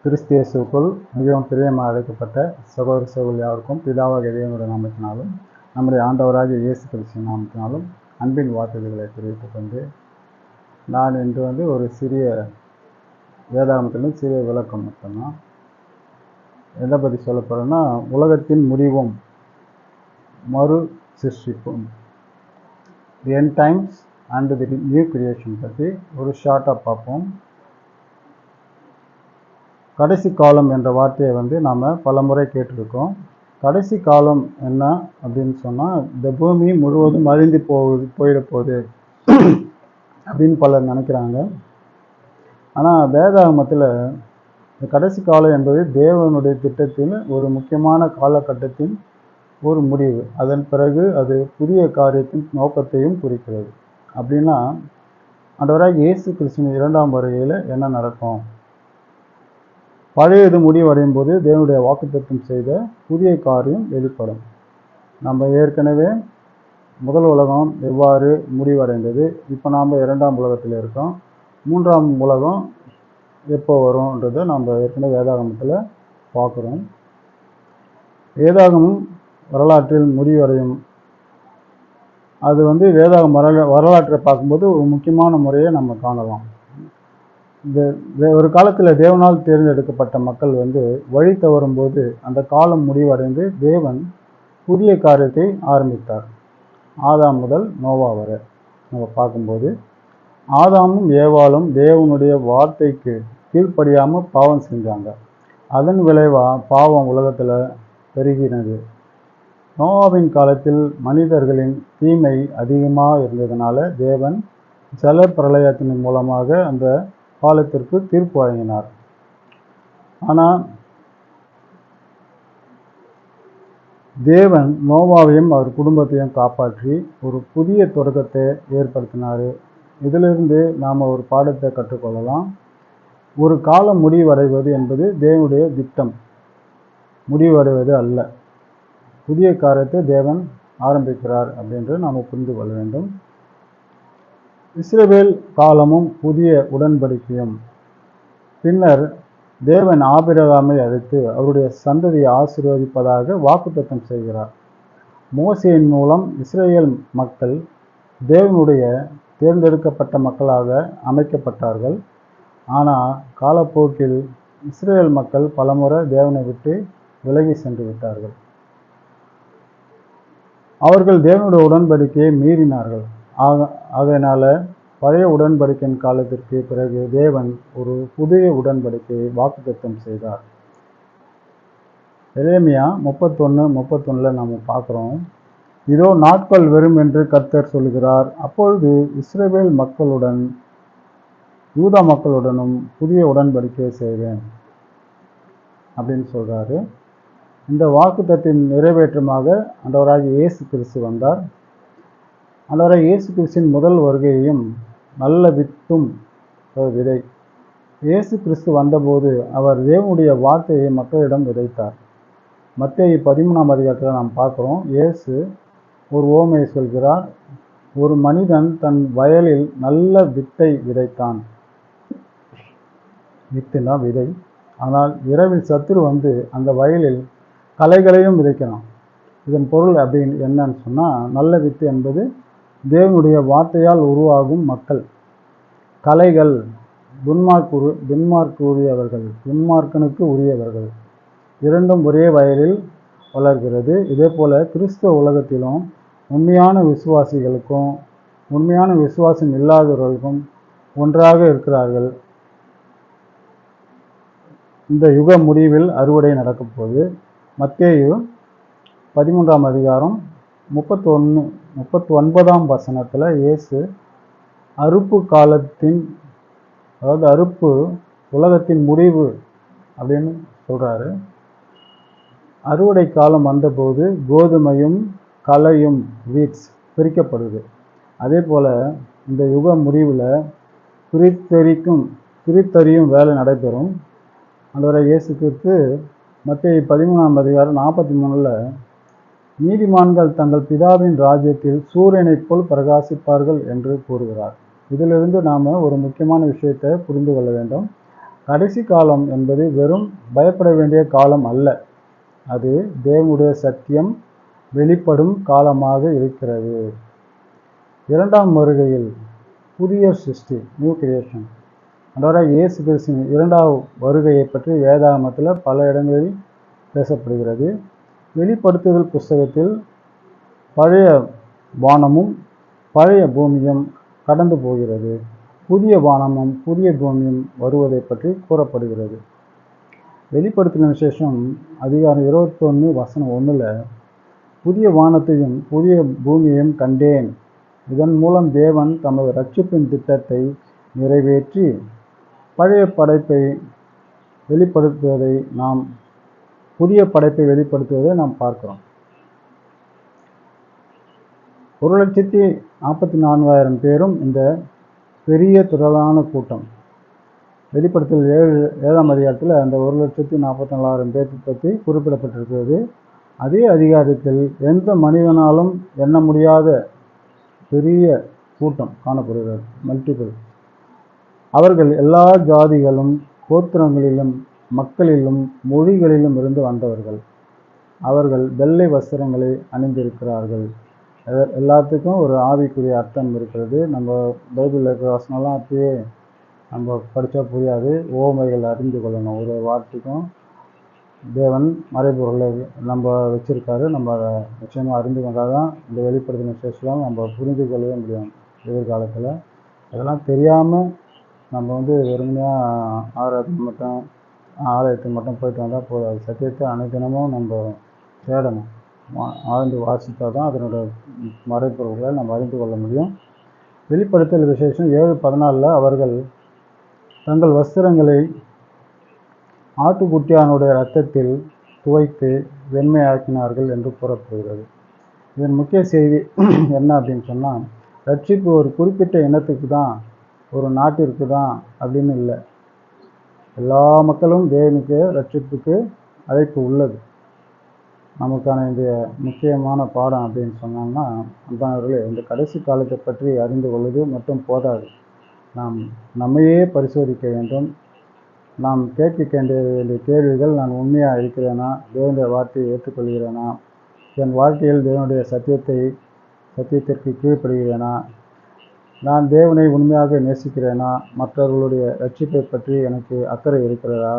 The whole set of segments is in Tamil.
கிறிஸ்து இயேசுவுக்குள் மிகவும் பிரியமாக அழைக்கப்பட்ட சகோதர சகோதரி யாருக்கும் பிதாவாகிய தேவனுடைய நாமத்தினாலும் நம்முடைய ஆண்டவராகிய இயேசு கிறிஸ்துவின் நாமத்தினாலும் அன்பின் வார்த்தைகளை தெரிவித்துக் கொண்டு நான் இன்று ஒரு சிறிய வேதாகமத்திலும் சிறிய விளக்கம் மட்டும்தான். எதை பற்றி சொல்ல போகிறேன்னா, உலகத்தின் முடிவும் மறு சிருஷ்டிப்பும், the end times and the new creation பற்றி ஒரு ஷார்ட்டாக பார்ப்போம். கடைசி காலம் என்ற வார்த்தையை நாம் பல முறை கேட்டிருக்கோம். கடைசி காலம் என்ன அப்படின்னு சொன்னால், இந்த பூமி முழுவதும் அழிந்து போயிட போகுது அப்படின்னு பலர் நினைக்கிறாங்க. ஆனால் வேதாகமத்தில் இந்த கடைசி காலம் என்பது தேவனுடைய திட்டத்தில் ஒரு முக்கியமான காலகட்டத்தின் ஒரு முடிவு. அதன் பிறகு அது புதிய காரியத்தின் நோக்கத்தையும் குறிக்கிறது. அப்படின்னா ஆண்டவராகிய இயேசு கிறிஸ்துவின் இரண்டாம் வருகையில் என்ன நடக்கும்? பழையது முடிவடையும் போது தேவனுடைய வாக்குத்தத்தம் செய்த புதிய காரியம் வெளிப்படும். நம்ம ஏற்கனவே முதல் உலகம் எவ்வாறு முடிவடைந்தது, இப்போ நாம் இரண்டாம் உலகத்தில் இருக்கோம். மூன்றாம் உலகம் எப்போ வரும்ன்றதை நம்ம ஏற்கனவே வேதாகமத்தில் பார்க்குறோம். வேதாகமும் வரலாற்றில் முடிவடையும். அது வேதாகம் வரலாற்றை பார்க்கும்போது ஒரு முக்கியமான முறையை நம்ம காணலாம். ஒரு காலத்தில் தேவனால் தேர்ந்தெடுக்கப்பட்ட மக்கள் வழி தவறும்போது அந்த காலம் முடிவடைந்து தேவன் புதிய காரியத்தை ஆரம்பித்தார். ஆதாம் முதல் நோவா வரை நம்ம பார்க்கும்போது, ஆதாமும் ஏவாளும் தேவனுடைய வார்த்தைக்கு கீழ்ப்படியாமல் பாவம் செஞ்சாங்க. அதன் விளைவாக பாவம் உலகத்தில் பெருகினது. நோவாவின் காலத்தில் மனிதர்களின் தீமை அதிகமாக இருந்ததுனால தேவன் ஜல பிரளயத்தின் மூலமாக அந்த காலத்திற்கு தீர்ப்பு வழங்கினார். ஆனால் தேவன் நோவாவையும் அவர் குடும்பத்தையும் காப்பாற்றி ஒரு புதிய தொடக்கத்தை ஏற்படுத்தினார். இதிலிருந்து நாம் ஒரு பாடத்தை கற்றுக்கொள்ளலாம். ஒரு காலம் முடிவடைவது என்பது தேவனுடைய திட்டம், முடிவடைவது அல்ல. புதிய காரியத்தை தேவன் ஆரம்பிக்கிறார் அப்படின்று நாம் புரிந்து கொள்ள வேண்டும். இஸ்ரவேல் காலமும் புதிய உடன்படிக்கையும். பின்னர் தேவன் ஆபிரகாமை அழைத்து அவருடைய சந்ததியை ஆசீர்வதிப்பதாக வாக்குத்தத்தம் செய்கிறார். மோசேயின் மூலம் இஸ்ரேல் மக்கள் தேவனுடைய தேர்ந்தெடுக்கப்பட்ட மக்களாக அமைக்கப்பட்டார்கள். ஆனால் காலப்போக்கில் இஸ்ரேல் மக்கள் பலமுறை தேவனை விட்டு விலகி சென்று விட்டார்கள். அவர்கள் தேவனுடைய உடன்படிக்கையை மீறினார்கள். ஆகையினால பழைய உடன்படிக்கையின் காலத்திற்கு பிறகு தேவன் ஒரு புதிய உடன்படிக்கையை வாக்குத்தத்தம் செய்தார். எரேமியா 31:31 நாம் பார்க்குறோம். இதோ நாட்கள் வரும் என்று கர்த்தர் சொல்கிறார், அப்பொழுது இஸ்ரவேல் மக்களுடன் யூதா மக்களுடனும் புதிய உடன்படிக்கையை செய்வேன் அப்படின்னு சொல்கிறாரு. இந்த வாக்குத்தத்தின் நிறைவேற்றமாக ஆண்டவராகிய இயேசு கிறிஸ்து வந்தார். ஆண்டவராகிய இயேசு கிறிஸ்துவின் முதல் வருகையையும் நல்ல வித்தும் விதை. இயேசு கிறிஸ்து வந்தபோது அவர் தேவனுடைய வார்த்தையை மக்களிடம் விதைத்தார். மத்தேயு 13ஆம் அதிகாரத்தில் நாம் பார்க்குறோம். இயேசு ஒரு உவமையை சொல்கிறார். ஒரு மனிதன் தன் வயலில் நல்ல வித்தை விதைத்தான். வித்துனா விதை. ஆனால் இரவில் சத்துரு அந்த வயலில் களைகளையும் விதைக்கலாம். இதன் பொருள் அப்படின்னு என்னன்னு சொன்னால், நல்ல வித்து என்பது தேவனுடைய வார்த்தையால் உருவாகும் மக்கள். கலைகள் துன்மார்க்கனுக்கு உரியவர்கள். இரண்டும் ஒரே வயலில் வளர்கிறது. இதே போல கிறிஸ்தவ உலகத்திலும் உண்மையான விசுவாசிகளுக்கும் உண்மையான விசுவாசம் இல்லாதவர்களுக்கும் ஒன்றாக இருக்கிறார்கள். இந்த யுக முடிவில் அறுவடை நடக்கும் போது மத்தேயு 13ஆம் அதிகாரம் 39ஆம் வசனத்தில் இயேசு அறுப்பு காலத்தின், அதாவது அறுப்பு உலகத்தின் முடிவு அப்படின்னு சொல்கிறாரு. அறுவடை காலம் வந்தபோது கோதுமையும் களையும் வீட்ஸ் பிரிக்கப்படுது. அதே போல் இந்த யுக முடிவில் பிரித்தறியும் வேலை நடைபெறும். ஆண்டவராகிய இயேசு கிறிஸ்து மத்தேயு 13ஆம் அதிகாரம் 43 நீதிமான்கள் தங்கள் பிதாவின் ராஜ்யத்தில் சூரியனைப் போல் பிரகாசிப்பார்கள் என்று கூறுகிறார். இதிலிருந்து நாம் ஒரு முக்கியமான விஷயத்தை புரிந்து கொள்ள வேண்டும். கடைசி காலம் என்பது வெறும் பயப்பட வேண்டிய காலம் அல்ல, அது தேவனுடைய சத்தியம் வெளிப்படும் காலமாக இருக்கிறது. இரண்டாம் வருகையில் புதிய சிருஷ்டி, நியூ கிரியேஷன், ஆண்டவராகிய இயேசு கிறிஸ்துவின் இரண்டாவது வருகையை பற்றி வேதாகமத்தில் பல இடங்களில் பேசப்படுகிறது. வெளிப்படுத்துதல் புஸ்தகத்தில் பழைய வானமும் பழைய பூமியும் கடந்து போகிறது, புதிய வானமும் புதிய பூமியும் வருவதை பற்றி கூறப்படுகிறது. வெளிப்படுத்தின விசேஷம் அதிகாரம் 21:1 புதிய வானத்தையும் புதிய பூமியையும் கண்டேன். இதன் மூலம் தேவன் தமது ரட்சிப்பின் திட்டத்தை நிறைவேற்றி புதிய படைப்பை வெளிப்படுத்துவதை நாம் பார்க்கிறோம். 1,44,000 பேரும் இந்த பெரிய திரளான கூட்டம். வெளிப்படுத்தல் 7ஆம் அதிகாரத்தில் அந்த 1,44,000 பேரை பற்றி குறிப்பிடப்பட்டிருக்கிறது. அதே அதிகாரத்தில் எந்த மனிதனாலும் எண்ண முடியாத பெரிய கூட்டம் காணப்படுகிறது, மல்டிபிள். அவர்கள் எல்லா ஜாதிகளும் கோத்திரங்களிலும் மக்களிலும் மொழிகளிலும் இருந்து வந்தவர்கள். அவர்கள் வெள்ளை வஸ்திரங்களை அணிந்திருக்கிறார்கள். எல்லாத்துக்கும் ஒரு ஆவிக்குரிய அர்த்தம் இருக்கிறது. நம்ம பைபிளில் இருக்கிற வசனம்லாம் அப்படியே நம்ம படித்தா புரியாது, ஓமைகள் அறிந்து கொள்ளணும். ஒரு வார்த்தைக்கும் தேவன் மறைபொருளை நம்ம வச்சுருக்காரு. நம்ம அதை நிச்சயமாக அறிந்து கொண்டால் தான் இந்த வெளிப்படுத்தின விசேஷம் நம்ம புரிந்து கொள்ளவே முடியும் எதிர்காலத்தில். அதெல்லாம் தெரியாமல் நம்ம வெறுமையாக ஆலயத்துக்கு மட்டும் போயிட்டு வந்தால் போதாது. சத்தியத்தை அனைத்தினமும் நம்ம தேடணும், ஆழ்ந்து வாசித்தால் தான் அதனோட மறைப்பொருள்களை நம்ம அறிந்து கொள்ள முடியும். வெளிப்படுத்தல் விசேஷம் 7:14 அவர்கள் தங்கள் வஸ்திரங்களை ஆட்டுக்குட்டியானுடைய இரத்தத்தில் துவைத்து வெண்மையாக்கினார்கள் என்று கூறப்படுகிறது. இதன் முக்கிய செய்தி என்ன அப்படின்னு சொன்னால், ரட்சிப்பு ஒரு குறிப்பிட்ட இனத்துக்கு தான், ஒரு நாட்டிற்கு தான் அப்படின்னு இல்லை. எல்லா மக்களும் தேவனுக்கு ரட்சிப்புக்கு அழைப்பு உள்ளது. நமக்கான இந்த முக்கியமான பாடம் அப்படின்னு சொன்னாங்கன்னா, அன்பானவர்களே, இந்த கடைசி காலத்தை பற்றி அறிந்து கொள்வது மட்டும் போதாது. நாம் நம்மையே பரிசோதிக்க வேண்டும். நாம் கேட்க வேண்டிய கேள்விகள்: நான் உண்மையாக இருக்கிறேனா? தேவனுடைய வார்த்தையை ஏற்றுக்கொள்கிறேனா? என் வாழ்க்கையில் தேவனுடைய சத்தியத்திற்கு கீழ்ப்படுகிறேனா? நான் தேவனை உண்மையாக நேசிக்கிறேனா? மற்றவர்களுடைய ரட்சிப்பை பற்றி எனக்கு அக்கறை இருக்கிறதா?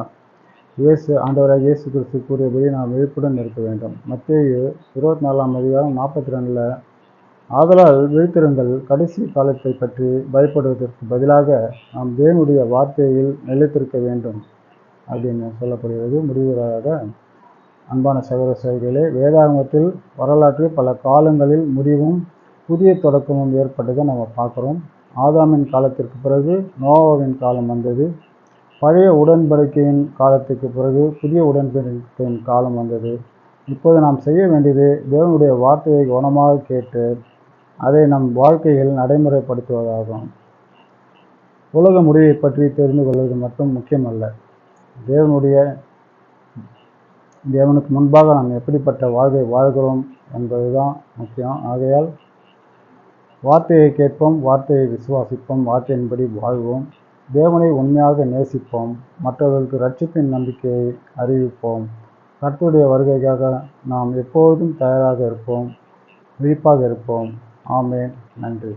ஆண்டவராக இயேசு கிறிஸ்து கூறியபடி நாம் விழிப்புடன் இருக்க வேண்டும். மத்தேயு 24ஆம் அதிகாரம் 42 ஆதலால் விழித்திருங்கள், கடைசி காலத்தை பற்றி பயப்படுவதற்கு பதிலாக நாம் தேவனுடைய வார்த்தையில் நிலைத்திருக்க வேண்டும் அப்படின்னு சொல்லப்படுகிறது. முடிவுரையாக, அன்பான சகோதர சகோதரிகளே, வேதாகமத்தில் வரலாற்றில் பல காலங்களில் முடிவும் புதிய தொடக்கமும் ஏற்பட்டதை நம்ம பார்க்குறோம். ஆதாமின் காலத்திற்கு பிறகு நோவாவின் காலம் வந்தது. பழைய உடன்படிக்கையின் காலத்துக்கு பிறகு புதிய உடன்படிக்கையின் காலம் வந்தது. இப்போது நாம் செய்ய வேண்டியது தேவனுடைய வார்த்தையை கவனமாக கேட்டு அதை நம் வாழ்க்கையில் நடைமுறைப்படுத்துவதாகும். உலக முடிவை பற்றி தெரிந்து கொள்வது மட்டும் முக்கியமல்ல, தேவனுக்கு முன்பாக நாம் எப்படிப்பட்ட வாழ்க்கை வாழ்கிறோம் என்பதுதான் முக்கியம். ஆகையால் வார்த்தையை கேட்போம், வார்த்தையை விசுவாசிப்போம், வார்த்தையின்படி வாழ்வோம், தேவனை உண்மையாக நேசிப்போம், மற்றவர்களுக்கு ரட்சிப்பின் நம்பிக்கையை அறிவிப்போம். கர்த்தருடைய வருகைக்காக நாம் எப்போதும் தயாராக இருப்போம், விழிப்பாக இருப்போம். ஆமென். நன்றி.